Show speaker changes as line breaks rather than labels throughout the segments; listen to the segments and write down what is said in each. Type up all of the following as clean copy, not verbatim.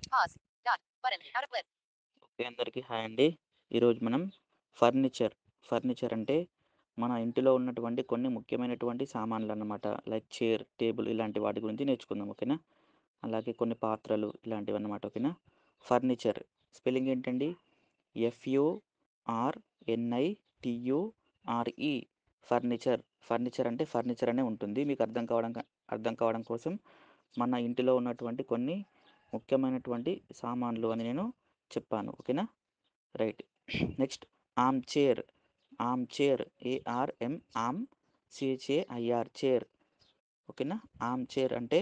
Pause. Dot. Button. Out of list.
Okay. అందరికీ hi అండి. ఈరోజు మనం ఫర్నిచర్ అంటే మన ఇంటిలో ఉన్నటువంటి కొన్ని ముఖ్యమైనటువంటి సామాన్లన్నమాట. లైక్ చైర్, టేబుల్ ఇలాంటి వాటి గురించి నేర్చుకుందాం. ఓకేనా? అలాగే కొన్ని పాత్రలు ఇలాంటివన్నమాట. ఓకేనా? ఫర్నిచర్ స్పెల్లింగ్ ఏంటండి? FURNITURE. ఫర్నిచర్ అంటే ఫర్నిచర్ అనే ఉంటుంది. మీకు అర్థం కావడం కోసం మన ఇంటిలో ఉన్నటువంటి కొన్ని ముఖ్యమైనటువంటి సామాన్లు అని నేను చెప్పాను. ఓకేనా? Right. Next arm chair chair. ఓకేనా? ఆర్మ్ చైర్ అంటే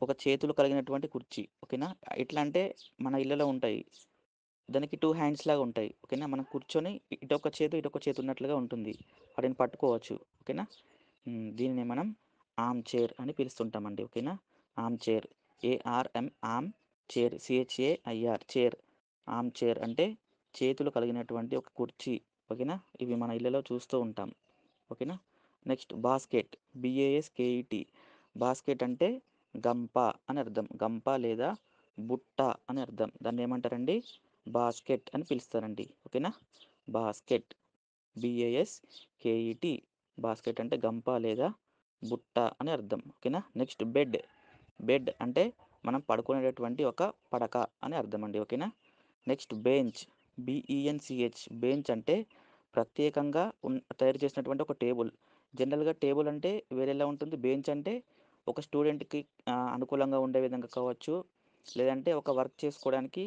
ఒక చేతులు కలిగినటువంటి కుర్చీ. ఓకేనా? ఎట్లా అంటే మన ఇళ్ళలో ఉంటాయి. దానికి 2 హ్యాండ్స్ లాగా ఉంటాయి. ఓకేనా? మనం కూర్చొని ఇటొక చేతి ఉన్నట్లుగా ఉంటుంది. వాటిని పట్టుకోవచ్చు. ఓకేనా? దీనిని మనం ఆర్మ్ చైర్ అని పిలుస్తుంటామండి. ఓకేనా? Arm chair. Arm chair. Arm chair అంటే చేతులు కలిగినటువంటి ఒక కుర్చీ. ఓకేనా? ఇవి మన ఇళ్ళలో చూస్తూ ఉంటాం. ఓకేనా? Next BASKET. బాస్కెట్ అంటే గంప అని అర్థం. గంప లేదా బుట్ట అని అర్థం. దాన్ని ఏమంటారండి? బాస్కెట్ అని పిలుస్తారండి. ఓకేనా? బాస్కెట్. BASKET. బాస్కెట్ అంటే గంప లేదా బుట్ట అని అర్థం. ఓకేనా? నెక్స్ట్ బెడ్ అంటే మనం పడుకునేటటువంటి ఒక పడక అని అర్థం అండి. ఓకేనా? నెక్స్ట్ బెంచ్ అంటే ప్రత్యేకంగా తయారు చేసినటువంటి ఒక టేబుల్. జనరల్‌గా టేబుల్ అంటే వేరేలా ఉంటుంది. బెంచ్ అంటే ఒక స్టూడెంట్‌కి అనుకూలంగా ఉండే విధంగా కావచ్చు. లేదంటే ఒక వర్క్ చేసుకోవడానికి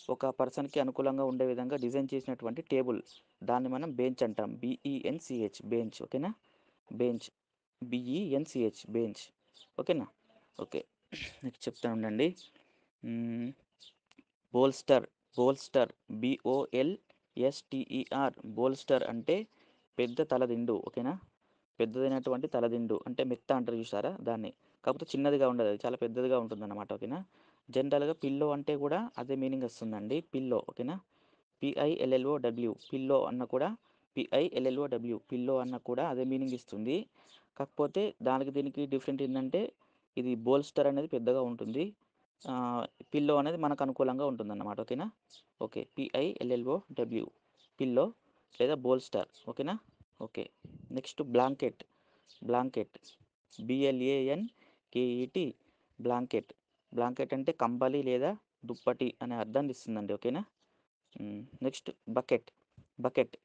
ఒక పర్సన్‌కి అనుకూలంగా ఉండే విధంగా డిజైన్ చేసినటువంటి టేబుల్. దాన్ని మనం బెంచ్ అంటాం. బెంచ్. ఓకేనా? బెంచ్. బెంచ్. ఓకేనా? ఓకే. నెక్స్ట్ చెప్తా ఉండండి. హ్మ్. బోల్స్టర్. బోల్స్టర్. బోల్స్టర్ అంటే పెద్ద తలదిండు. ఓకేనా? పెద్దదైనటువంటి తలదిండు అంటే మెత్త అంటారు చూసారా దాన్ని. కాకపోతే చిన్నదిగా ఉండదు. అది చాలా పెద్దదిగా ఉంటుందన్నమాట. ఓకేనా? జనరల్‌గా పిల్లో అంటే కూడా అదే మీనింగ్ వస్తుందండి. పిల్లో. ఓకేనా? పిల్లో అన్న కూడా పిల్లో అన్న కూడా అదే మీనింగ్ ఇస్తుంది. కాకపోతే దానికి దీనికి డిఫరెంట్ ఏంటంటే ఇది బోల్స్టర్ అనేది పెద్దగా ఉంటుంది. పిల్లో అనేది మనకు అనుకూలంగా ఉంటుందన్నమాట. ఓకేనా? ఓకే. PILLOW. పిల్లో లేదా బోల్స్టర్. ఓకేనా? Okay. Next blanket. BLANKET. Blanket. Blanket అంటే కంబళి లేదా దుప్పటి అనే అర్థాన్ని ఇస్తుందండి. ఓకేనా? Next bucket. బకెట్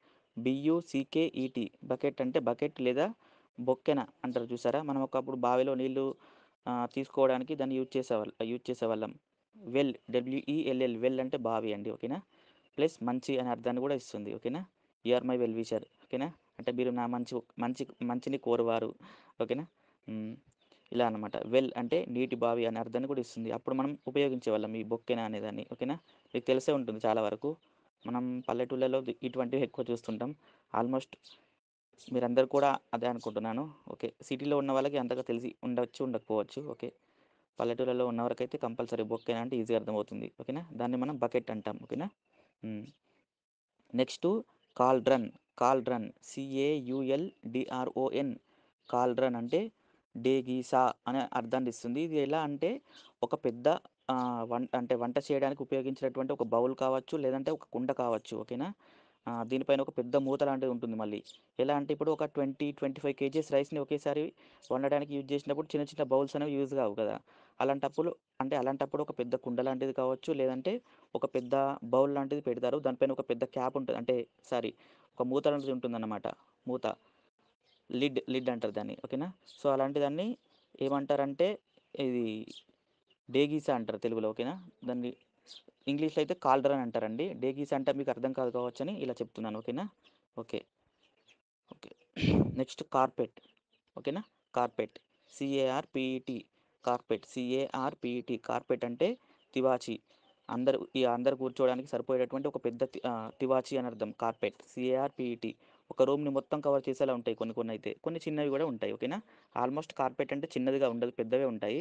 అంటే బకెట్ లేదా బొక్కెన అంటారు చూసారా? మనం ఒకప్పుడు బావిలో నీళ్ళు తీసుకోవడానికి దాన్ని యూజ్ చేసేవాళ్ళం. వెల్ అంటే బావి అండి. ఓకేనా? ప్లస్ మంచి అనే అర్థాన్ని కూడా ఇస్తుంది. ఓకేనా? You are my well wisher. ఓకేనా? అంటే మీరు నా మంచిని కోరువారు. ఓకేనా? హ్మ్. ఇలా అనమాట. వెల్ అంటే నీటి బావి అనే అర్థాన్ని కూడా ఇస్తుంది. అప్పుడు మనం ఉపయోగించేవాళ్ళం ఈ బొక్కెన అనేదాన్ని. ఓకేనా? మీకు తెలిసే ఉంటుంది చాలా వరకు. మనం పల్లెటూళ్ళలో ఇటువంటివి ఎక్కువ చూస్తుంటాం. ఆల్మోస్ట్ మీరందరూ కూడా అదే అనుకుంటున్నాను. ఓకే. సిటీలో ఉన్న వాళ్ళకి అంతగా తెలిసి ఉండొచ్చు, ఉండకపోవచ్చు. ఓకే. పల్లెటూళ్ళలో ఉన్నవరకైతే కంపల్సరీ బొక్కెన అంటే ఈజీగా అర్థమవుతుంది. ఓకేనా? దాన్ని మనం బకెట్ అంటాం. ఓకేనా? హ్మ్. నెక్స్టు కాల్డ్రన్. CAULDRON. కాల్డ్రన్ అంటే డేగీసా అనే అర్థాన్ని ఇస్తుంది. ఇది ఎలా అంటే ఒక పెద్ద వంట చేయడానికి ఉపయోగించినటువంటి ఒక బౌల్ కావచ్చు, లేదంటే ఒక కుండ కావచ్చు. ఓకేనా? దీనిపైన ఒక పెద్ద మూత లాంటిది ఉంటుంది మళ్ళీ. ఎలా అంటే ఇప్పుడు ఒక 25 కేజీస్ రైస్‌ని ఒకేసారి వండడానికి యూజ్ చేసినప్పుడు చిన్న చిన్న బౌల్స్ అనేవి యూజ్ కావు కదా! అలాంటప్పుడు అలాంటప్పుడు ఒక పెద్ద కుండ లాంటిది కావచ్చు, లేదంటే ఒక పెద్ద బౌల్ లాంటిది పెడతారు. దానిపైన ఒక పెద్ద క్యాప్ ఉంటది. అంటే సారీ, ఒక మూత లాంటిది ఉంటుందన్నమాట. మూత. లిడ్ అంటారు దాన్ని. ఓకేనా? సో, అలాంటి దాన్ని ఏమంటారంటే ఇది డేగీసా అంటారు తెలుగులో. ఓకేనా? దాన్ని ఇంగ్లీష్‌లో అయితే కాల్డరన్ అంటారండి. డేగీసా అంటే మీకు అర్థం కాదు కావచ్చని ఇలా చెప్తున్నాను. ఓకేనా? ఓకే. ఓకే. నెక్స్ట్ ఓకేనా? కార్పెట్. CARPET. కార్పెట్ అంటే తివాచీ. అందరూ కూర్చోవడానికి సరిపోయేటటువంటి ఒక పెద్ద తివాచీ అని అర్థం కార్పెట్. CARPET. ఒక రూమ్‌ని మొత్తం కవర్ చేసేలా ఉంటాయి కొన్ని కొన్నైతే. కొన్ని చిన్నవి కూడా ఉంటాయి. ఓకేనా? ఆల్మోస్ట్ కార్పెట్ అంటే చిన్నదిగా ఉండదు. పెద్దవే ఉంటాయి.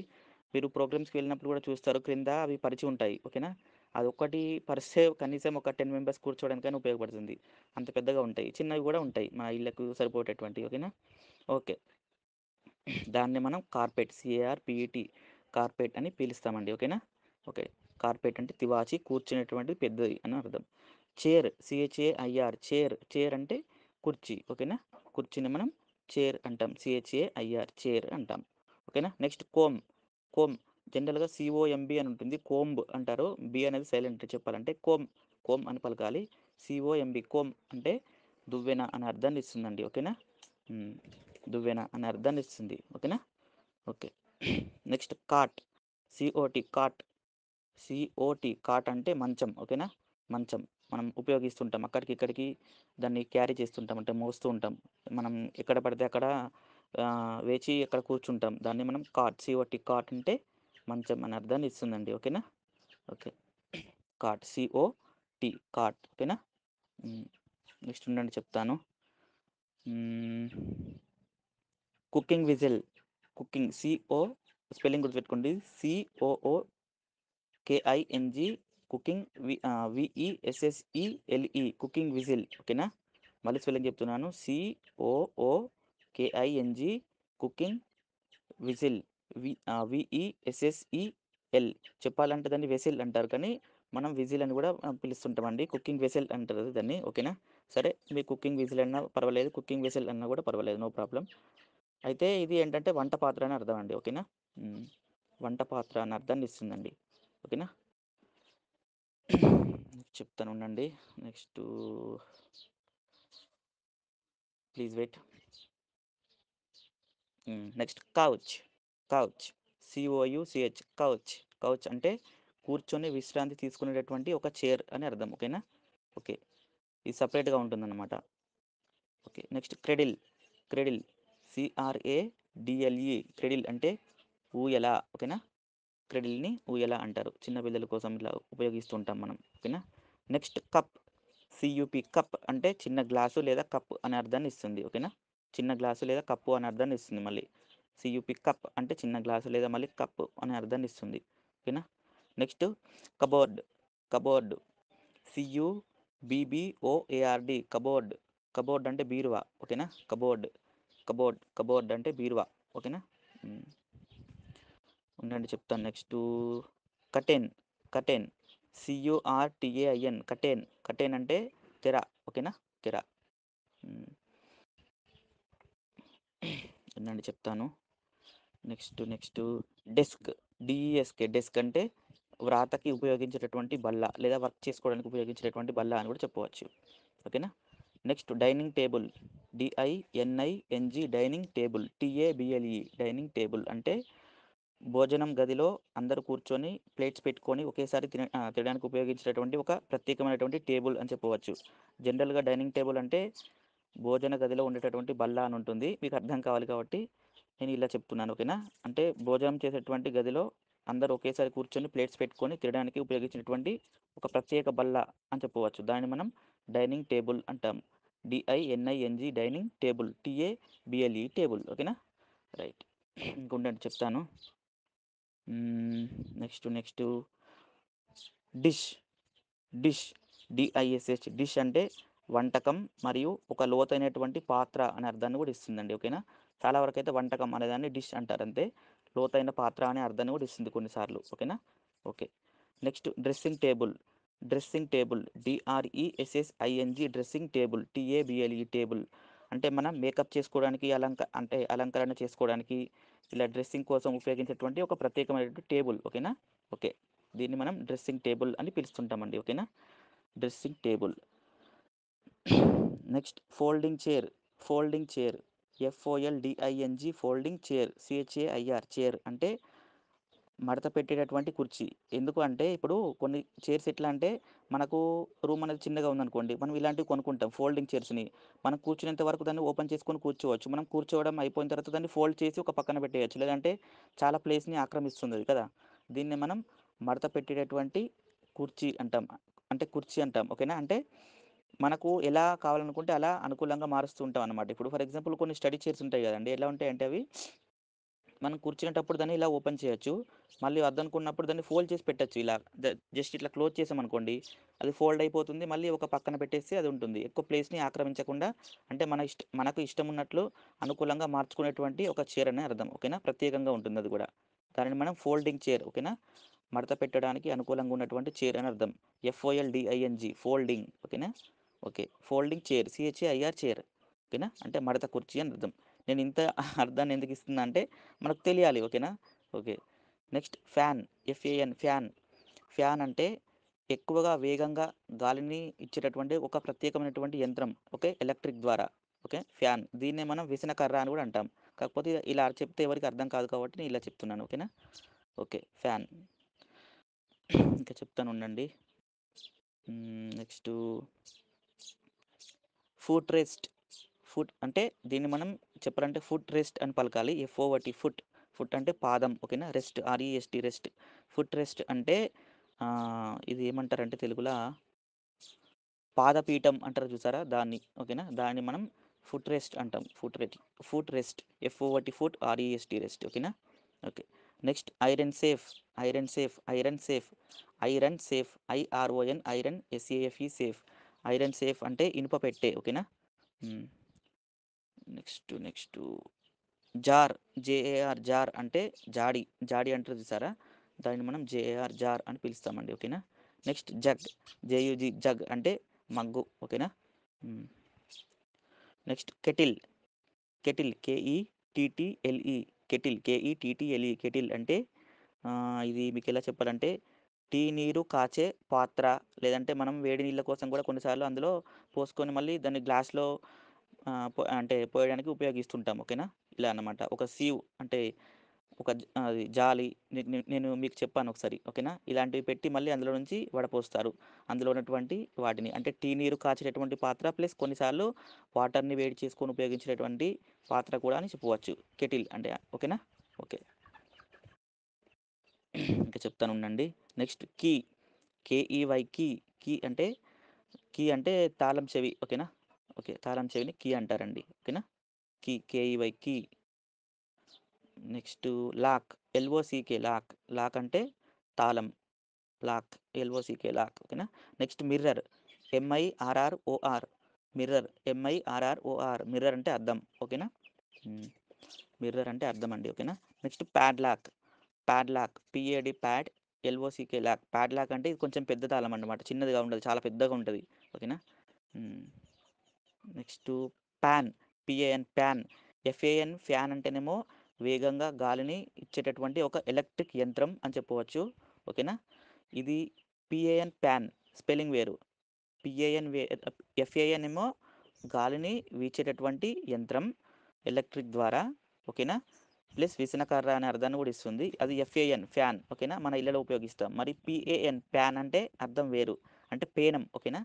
మీరు ప్రోగ్రామ్స్‌కి వెళ్ళినప్పుడు కూడా చూస్తారు. క్రింద అవి పరిచి ఉంటాయి. ఓకేనా? అదొక్కటి పరిస్తే కనీసం ఒక 10 మెంబర్స్ కూర్చోవడానికైనా ఉపయోగపడుతుంది. అంత పెద్దగా ఉంటాయి. చిన్నవి కూడా ఉంటాయి. మన ఇళ్ళకు సరిపోయేటటువంటివి. ఓకేనా? ఓకే. దాన్ని మనం కార్పెట్ అని పిలుస్తామండి. ఓకేనా? ఓకే. కార్పెట్ అంటే తివాచి, కూర్చునేటువంటి పెద్దది అని అర్థం. చైర్ CHAIR చైర్, చైర్ అంటే కుర్చీ. ఓకేనా? కుర్చీని మనం చైర్ అంటాం. CHAIR చైర్ అంటాం. ఓకేనా? నెక్స్ట్ కోంబ్, కోంబ్ జనరల్‌గా COMB అని ఉంటుంది. కోంబ్ అంటారు. బి అనేది సైలెంట్ చెప్పాలంటే కోంబ్ అని పలకాలి. COMB కోంబ్ అంటే దువ్వెన అనే అర్థాన్ని ఇస్తుందండి. ఓకేనా? హ్మ్. దువ్వెన అనే అర్థాన్ని ఇస్తుంది. ఓకేనా? Okay. Next cot, cot, cot అంటే మంచం. ఓకేనా? మంచం. మనం ఉపయోగిస్తుంటాం. అక్కడికి, ఇక్కడికి దాన్ని క్యారీ చేస్తుంటాం. అంటే మోస్తూ ఉంటాం. మనం ఎక్కడ పడితే అక్కడ వేచి అక్కడ కూర్చుంటాం. దాన్ని మనం కాట్ అంటే మంచం అనే అర్థాన్ని ఇస్తుందండి. ఓకేనా? ఓకే. COT cot. ఓకేనా? హ్మ్. నెక్స్ట్ ఉండండి చెప్తాను. కుకింగ్ విజిల్, కుకింగ్ స్పెల్లింగ్ గుర్తుపెట్టుకోండి. KING cooking VESSELE cooking whistle. ఓకేనా? మళ్ళీ స్పెల్లింగ్ చెప్తున్నాను. COOKING cooking whistle. VESSEL చెప్పాలంటే దాన్ని వెసిల్ అంటారు. కానీ మనం విజిల్ అని కూడా పిలుస్తుంటామండి. కుకింగ్ వెసిల్ అంటారు దాన్ని. ఓకేనా? సరే, మీ కుకింగ్ విజిల్ అన్నా పర్వాలేదు. కుకింగ్ వెసిల్ అన్నా కూడా పర్వాలేదు. No problem. అయితే ఇది ఏంటంటే వంట పాత్ర అని అర్థం అండి. ఓకేనా? వంట పాత్ర అని అర్థాన్ని ఇస్తుందండి. ఓకేనా? చెప్తాను ఉండండి. Next please wait. Next couch, couch couch. Couch అంటే కూర్చొని విశ్రాంతి తీసుకునేటటువంటి ఒక చైర్ అని అర్థం. ఓకేనా? ఓకే. ఇది సపరేట్గా ఉంటుందన్నమాట. Okay. Next cradle, cradle cradle అంటే ఊయల. ఓకేనా? క్రెడిల్‌ని ఊయల అంటారు. చిన్న పిల్లల కోసం ఇట్లా ఉపయోగిస్తుంటాం మనం. ఓకేనా? నెక్స్ట్ కప్ అంటే చిన్న గ్లాసు లేదా కప్ అనే అర్థాన్ని ఇస్తుంది. ఓకేనా? చిన్న గ్లాసు లేదా కప్పు అనే అర్థాన్ని ఇస్తుంది మళ్ళీ. కప్ అంటే చిన్న గ్లాసు లేదా మళ్ళీ కప్పు అనే అర్థాన్ని ఇస్తుంది. ఓకేనా? Next cupboard, cupboard cupboard. Cupboard అంటే బీరువా. ఓకేనా? కబోర్డ్ అంటే బీరువా. ఓకేనా? హ్మ్. ఉండండి చెప్తాను. Next curtain, curtain curtain. Curtain అంటే తెర. ఓకేనా? తెర. ఉండండి చెప్తాను. నెక్స్ట్ డెస్క్, డెస్క్ అంటే వ్రాతకి ఉపయోగించేటటువంటి బల్ల లేదా వర్క్ చేసుకోవడానికి ఉపయోగించేటటువంటి బల్ల అని కూడా చెప్పవచ్చు. ఓకేనా? Next dining table, dining table, dining table అంటే భోజనం గదిలో అందరూ కూర్చొని ప్లేట్స్ పెట్టుకొని ఒకేసారి తినడానికి ఉపయోగించేటటువంటి ఒక ప్రత్యేకమైనటువంటి టేబుల్ అని చెప్పవచ్చు. జనరల్‌గా డైనింగ్ టేబుల్ అంటే భోజన గదిలో ఉండేటటువంటి బల్ల అని ఉంటుంది. మీకు అర్థం కావాలి కాబట్టి నేను ఇలా చెప్తున్నాను. ఓకేనా? అంటే భోజనం చేసేటువంటి గదిలో అందరూ ఒకేసారి కూర్చొని ప్లేట్స్ పెట్టుకొని తినడానికి ఉపయోగించినటువంటి ఒక ప్రత్యేక బల్ల అని చెప్పవచ్చు. దాన్ని మనం డైనింగ్ టేబుల్ అంటాం. Dining table. టేబుల్. ఓకేనా? రైట్. ఇంకుండండి చెప్తాను. నెక్స్ట్ డిష్, డిష్ డిష్ అంటే వంటకం మరియు ఒక లోతైనటువంటి పాత్ర అనే అర్థాన్ని కూడా ఇస్తుందండి. ఓకేనా? చాలా వరకైతే వంటకం అనేదాన్ని డిష్ అంటారు అంతే. లోతైన పాత్ర అనే అర్థాన్ని కూడా ఇస్తుంది కొన్నిసార్లు. ఓకేనా? Okay. Next dressing table, dressing table dressing table table అంటే మనం మేకప్ చేసుకోవడానికి అలంకరణ చేసుకోవడానికి ఇలా డ్రెస్సింగ్ కోసం ఉపయోగించేటువంటి ఒక ప్రత్యేకమైనటువంటి టేబుల్. ఓకేనా? ఓకే. దీన్ని మనం డ్రెస్సింగ్ టేబుల్ అని పిలుస్తుంటామండి. ఓకేనా? Dressing table. Next folding chair, folding chair folding chair chair అంటే మడత పెట్టేటటువంటి కుర్చీ. ఎందుకు అంటే ఇప్పుడు కొన్ని చైర్స్ ఎట్లా అంటే మనకు రూమ్ అనేది చిన్నగా ఉందనుకోండి. మనం ఇలాంటివి కొనుక్కుంటాం ఫోల్డింగ్ చైర్స్‌ని. మనం కూర్చునేంత వరకు దాన్ని ఓపెన్ చేసుకొని కూర్చోవచ్చు. మనం కూర్చోవడం అయిపోయిన తర్వాత దాన్ని ఫోల్డ్ చేసి ఒక పక్కన పెట్టేయొచ్చు. లేదంటే చాలా ప్లేస్‌ని ఆక్రమిస్తుందది కదా! దీన్ని మనం మడత పెట్టేటటువంటి కుర్చీ అంటాం. అంటే కుర్చీ అంటాం. ఓకేనా? అంటే మనకు ఎలా కావాలనుకుంటే అలా అనుకూలంగా మారుస్తూ ఉంటాం అన్నమాట. ఇప్పుడు ఫర్ ఎగ్జాంపుల్ కొన్ని స్టడీ చైర్స్ ఉంటాయి కదండీ! ఎలా ఉంటాయంటే అవి మనం కూర్చునేటప్పుడు దాన్ని ఇలా ఓపెన్ చేయొచ్చు. మళ్ళీ వద్దనుకున్నప్పుడు దాన్ని ఫోల్డ్ చేసి పెట్టొచ్చు ఇలా. జస్ట్ ఇట్లా క్లోజ్ చేసామనుకోండి, అది ఫోల్డ్ అయిపోతుంది. మళ్ళీ ఒక పక్కన పెట్టేస్తే అది ఉంటుంది. ఎక్కువ ప్లేస్‌ని ఆక్రమించకుండా అంటే మనకు ఇష్టమున్నట్లు అనుకూలంగా మార్చుకునేటువంటి ఒక చైర్ అని అర్థం. ఓకేనా? ప్రత్యేకంగా ఉంటుందది గూడా. దానిని మనం ఫోల్డింగ్ చైర్. ఓకేనా? మడత పెట్టడానికి అనుకూలంగా ఉన్నటువంటి చైర్ అని అర్థం. FOLDING folding. ఓకేనా? Okay. Folding chair CHAIR chair. ఓకేనా? అంటే మడత కుర్చీ అని అర్థం. నేను ఇంత అర్థాన్ని ఎందుకు ఇస్తున్నా అంటే మనకు తెలియాలి. ఓకేనా? Okay. Next fan. FAN fan. Fan అంటే ఎక్కువగా వేగంగా గాలిని ఇచ్చేటటువంటి ఒక ప్రత్యేకమైనటువంటి యంత్రం. ఓకే. ఎలక్ట్రిక్ ద్వారా. ఓకే. ఫ్యాన్. దీన్నే మనం విసనకర్ర అని కూడా అంటాం. కాకపోతే ఇలా చెప్తే ఎవరికీ అర్థం కాదు కాబట్టి నేను ఇలా చెప్తున్నాను. ఓకేనా? ఓకే. ఫ్యాన్. ఇంకా చెప్తాను ఉండండి. Next foot rest. ఫుట్ అంటే దీన్ని మనం చెప్పాలంటే ఫుట్ రెస్ట్ అని పలకాలి. FOT foot. ఫుట్ అంటే పాదం. ఓకేనా? Rest REST rest. Foot rest అంటే ఇది ఏమంటారంటే తెలుగులో పాదపీఠం అంటారు చూసారా దాన్ని. ఓకేనా? దాన్ని మనం ఫుట్ రెస్ట్ అంటాం. Foot rest. FOT foot REST rest. ఓకేనా? Okay. Next iron safe. Iron safe IRON iron SAFE safe. Iron safe అంటే ఇనుప పెట్టె. ఓకేనా? Next jar. జార్ అంటే జాడి అంటారు చూసారా, దాన్ని మనం జార్ అని పిలుస్తామండి. ఓకేనా? నెక్స్ట్ జగ్ అంటే మగ్గు. ఓకేనా? Next kettle. KETTLE కెటిల్ అంటే ఇది మీకు ఎలా చెప్పాలంటే టీ నీరు కాచే పాత్ర, లేదంటే మనం వేడి నీళ్ళ కోసం కూడా కొన్నిసార్లు అందులో పోసుకొని మళ్ళీ దాన్ని గ్లాస్లో అంటే పోయడానికి ఉపయోగిస్తుంటాం. ఓకేనా? ఇలా అన్నమాట. ఒక సీవ్ అంటే ఒక అది జాలి. నేను మీకు చెప్పాను ఒకసారి. ఓకేనా? ఇలాంటివి పెట్టి మళ్ళీ అందులో నుంచి వడపోస్తారు. అందులో ఉన్నటువంటి వాటిని అంటే టీ నీరు కాచేటటువంటి పాత్ర ప్లస్ కొన్నిసార్లు వాటర్ని వేడి చేసుకొని ఉపయోగించేటటువంటి పాత్ర కూడా అని చెప్పవచ్చు కెటిల్ అంటే. ఓకేనా? ఓకే. ఇంకా చెప్తాను ఉండండి. నెక్స్ట్ KEY కీ అంటే తాళం చెవి. ఓకేనా? ఓకే. తాళం చెవిని కీ అంటారండి. ఓకేనా? KEY next lock. లాక్ అంటే తాళం. లాక్. ఓకేనా? Next mirror. మిర్రర్ అంటే అద్దం. ఓకేనా? మిర్రర్ అంటే అద్దం అండి. ఓకేనా? నెక్స్ట్ ప్యాడ్ ప్యాడ్ లాక్ అంటే ఇది కొంచెం పెద్ద తాళం అన్నమాట. చిన్నదిగా ఉండదు, చాలా పెద్దగా ఉంటుంది. ఓకేనా? Next pan. ప్యాన్. ఫ్యాన్ అంటేనేమో వేగంగా గాలిని ఇచ్చేటటువంటి ఒక ఎలక్ట్రిక్ యంత్రం అని చెప్పవచ్చు. ఓకేనా? ఇది ప్యాన్ స్పెల్లింగ్ వేరు. FAN ఏమో గాలిని వీచేటటువంటి యంత్రం ఎలక్ట్రిక్ ద్వారా. ఓకేనా? ప్లస్ విసనకర్ర అనే అర్థాన్ని కూడా ఇస్తుంది. అది FAN ఫ్యాన్. ఓకేనా? మన ఇళ్ళలో ఉపయోగిస్తాం. మరి ప్యాన్ అంటే అర్థం వేరు, అంటే పేనం. ఓకేనా?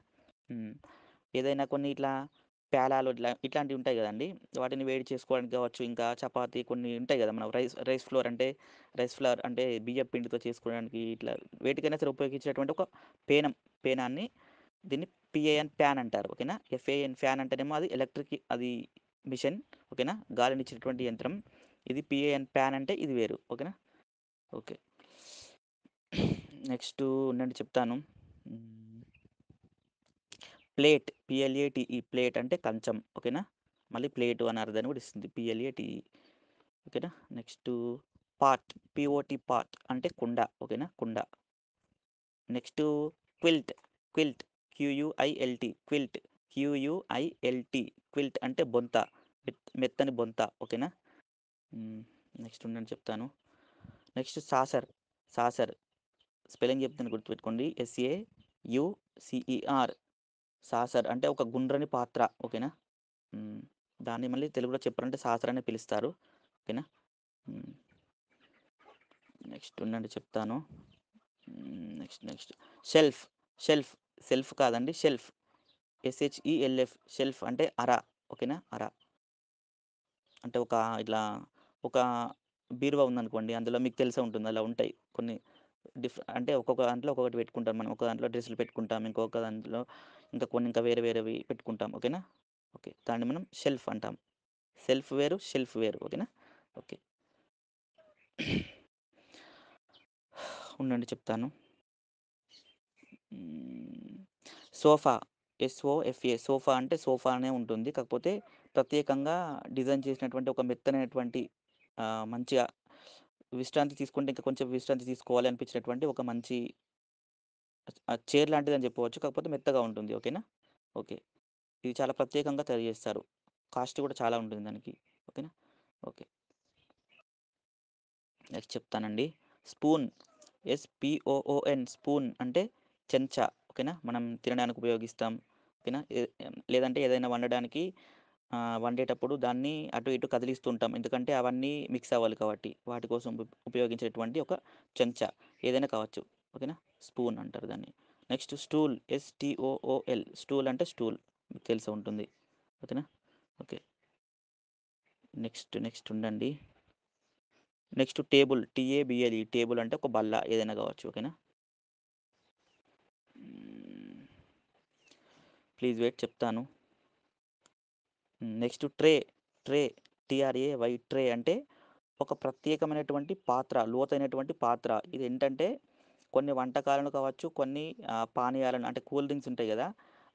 ఏదైనా కొన్ని ఇట్లా పేలాలు ఇట్లాంటివి ఉంటాయి కదండి, వాటిని వేడి చేసుకోవడానికి కావచ్చు, ఇంకా చపాతీ కొన్ని ఉంటాయి కదా, మనం రైస్ ఫ్లోర్ అంటే బియ్యం పిండితో చేసుకోవడానికి ఇట్లా వేటికైనా సరే ఉపయోగించేటువంటి ఒక పేనాన్ని దీన్ని ప్యాన్ అంటారు. ఓకేనా? ఫ్యాన్ అంటేనేమో అది ఎలక్ట్రిక్, అది మిషన్. ఓకేనా? గాలినిచ్చేటువంటి యంత్రం. ఇది ప్యాన్ అంటే ఇది వేరు. ఓకేనా? ఓకే. నెక్స్ట్ ఉండండి చెప్తాను. ప్లేట్ ప్లేట్ అంటే కంచం. ఓకేనా? మళ్ళీ ప్లేటు అని అర్థాన్ని కూడా ఇస్తుంది. PLATE. ఓకేనా? నెక్స్ట్ పాట్ అంటే కుండ. ఓకేనా? కుండ. Next quilt. క్విల్ట్ అంటే బొంత, మెత్తని బొంత. ఓకేనా? నెక్స్ట్ ఉండండి చెప్తాను. Next saucer. స్పెల్లింగ్ చెప్తాను, గుర్తుపెట్టుకోండి. SAUCER. సాసర్ అంటే ఒక గుండ్రని పాత్ర. ఓకేనా? దాన్ని మళ్ళీ తెలుగులో చెప్పాలంటే సాసర్ అనే పిలుస్తారు. ఓకేనా? నెక్స్ట్ ఉండండి చెప్తాను. నెక్స్ట్ షెల్ఫ్ కాదండి, షెల్ఫ్ అంటే అర. ఓకేనా? అర అంటే ఇట్లా ఒక బీరువా ఉందనుకోండి, అందులో మీకు తెలిసే ఉంటుంది, అలా ఉంటాయి కొన్ని అంటే ఒక్కొక్క దాంట్లో ఒక్కొక్కటి పెట్టుకుంటాం మనం. ఒక దాంట్లో డ్రెస్సులు పెట్టుకుంటాం, ఇంకొక దాంట్లో ఇంకా కొన్ని ఇంకా వేరేవి పెట్టుకుంటాం. ఓకేనా? ఓకే. దాన్ని మనం షెల్ఫ్ అంటాం. షెల్ఫ్ వేరు. ఓకేనా? ఓకే. ఉండండి చెప్తాను. సోఫా. సోఫా అంటే సోఫా అనే ఉంటుంది, కాకపోతే ప్రత్యేకంగా డిజైన్ చేసినటువంటి ఒక మెత్తనైనటువంటి మంచిగా విశ్రాంతి తీసుకుంటే ఇంకా కొంచెం విశ్రాంతి తీసుకోవాలి అనిపించినటువంటి ఒక మంచి చైర్ లాంటిదని చెప్పవచ్చు. కాకపోతే మెత్తగా ఉంటుంది. ఓకేనా? ఓకే. ఇది చాలా ప్రత్యేకంగా తయారు చేస్తారు. కాస్ట్ కూడా చాలా ఉంటుంది దానికి. ఓకేనా? ఓకే. నెక్స్ట్ చెప్తానండి. స్పూన్. ఎస్‌పిఓఓఎన్ స్పూన్ అంటే చెంచా. ఓకేనా? మనం తినడానికి ఉపయోగిస్తాం. ఓకేనా? లేదంటే ఏదైనా వండడానికి వండేటప్పుడు దాన్ని అటు ఇటు కదిలిస్తూ ఉంటాం. ఎందుకంటే అవన్నీ మిక్స్ అవ్వాలి కాబట్టి. వాటి కోసం ఉపయోగించేటువంటి ఒక చెంచా. ఏదైనా కావచ్చు. ఓకేనా? స్పూన్ అంటారు దాన్ని. Next stool. ఎస్‌టిఓఓఎల్ స్టూల్ అంటే స్టూల్. మీకు తెలిసే ఉంటుంది. ఓకేనా? ఓకే. నెక్స్ట్ ఉండండి. Next table. టీఏబిఎల్ఈ టేబుల్ అంటే ఒక బల్ల ఏదైనా కావచ్చు. ఓకేనా? ప్లీజ్ వెయిట్ చెప్తాను. Next tray. Tray. T R A Y tray అంటే ఒక ప్రత్యేకమైనటువంటి పాత్ర, లోతైనటువంటి పాత్ర. ఇదేంటంటే కొన్ని వంటకాలను కావచ్చు, కొన్ని పానీయాలను అంటే కూల్ డ్రింక్స్ ఉంటాయి గదా!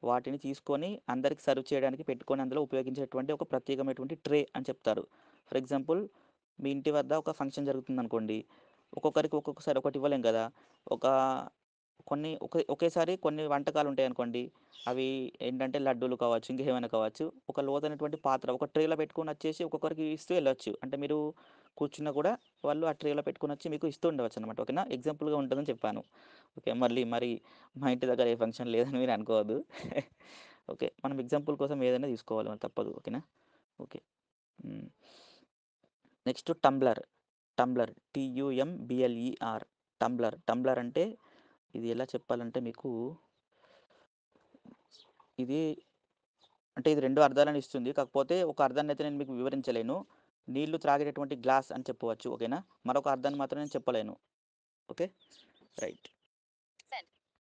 వాటిని తీసుకొని అందరికి సర్వ్ చేయడానికి పెట్టుకొని అందులో ఉపయోగించేటువంటి ఒక ప్రత్యేకమైనటువంటి ట్రే అని చెప్తారు. ఫర్ ఎగ్జాంపుల్ మీ ఇంటి వద్ద ఒక ఫంక్షన్ జరుగుతుందనుకోండి. ఒక్కొక్కరికి ఒక్కొక్కసారి ఒకటి ఇవ్వలేం గదా! ఒక ఒకేసారి కొన్ని వంటకాలుంటాయనుకోండి. అవి ఏంటంటే లడ్డూలు కావచ్చు, ఇంకేమైనా కావచ్చు. ఒక లోతైనటువంటి పాత్ర ఒక ట్రేలో పెట్టుకొనొచ్చేసి ఒక్కొక్కరికి ఇస్తూ ఎళ్ళొచ్చు. అంటే మీరు కూర్చున్నా కూడా వాళ్ళు ఆ ట్రేలో పెట్టుకొనొచ్చి మీకు ఇస్తూ ఉండవచ్చనమాట. ఓకేనా? ఎగ్జాంపుల్‌గా ఉంటదని చెప్పాను. ఓకే. మరి మా ఇంటి దగ్గర ఏ ఫంక్షన్ లేదని మీరు అనుకోవద్దు. ఓకే. మనం ఎగ్జాంపుల్ కోసం ఏదైనా తీసుకోవాలి మరి తప్పదు. ఓకేనా? ఓకే. హ్మ్. Next tumbler. Tumbler. టీయూఎంబీఎల్ఈఆర్ tumbler. Tumbler అంటే ఇది ఎలా చెప్పాలంటే మీకు ఇది అంటే ఇది 2 అర్థాలను ఇస్తుంది. కాకపోతే ఒక అర్థాన్నయితే నేను మీకు వివరించలేను. నీళ్లు త్రాగేటటువంటి గ్లాస్ అని చెప్పవచ్చు. ఓకేనా? మరొక అర్థాన్ని మాత్రం నేను చెప్పలేను. ఓకే. రైట్.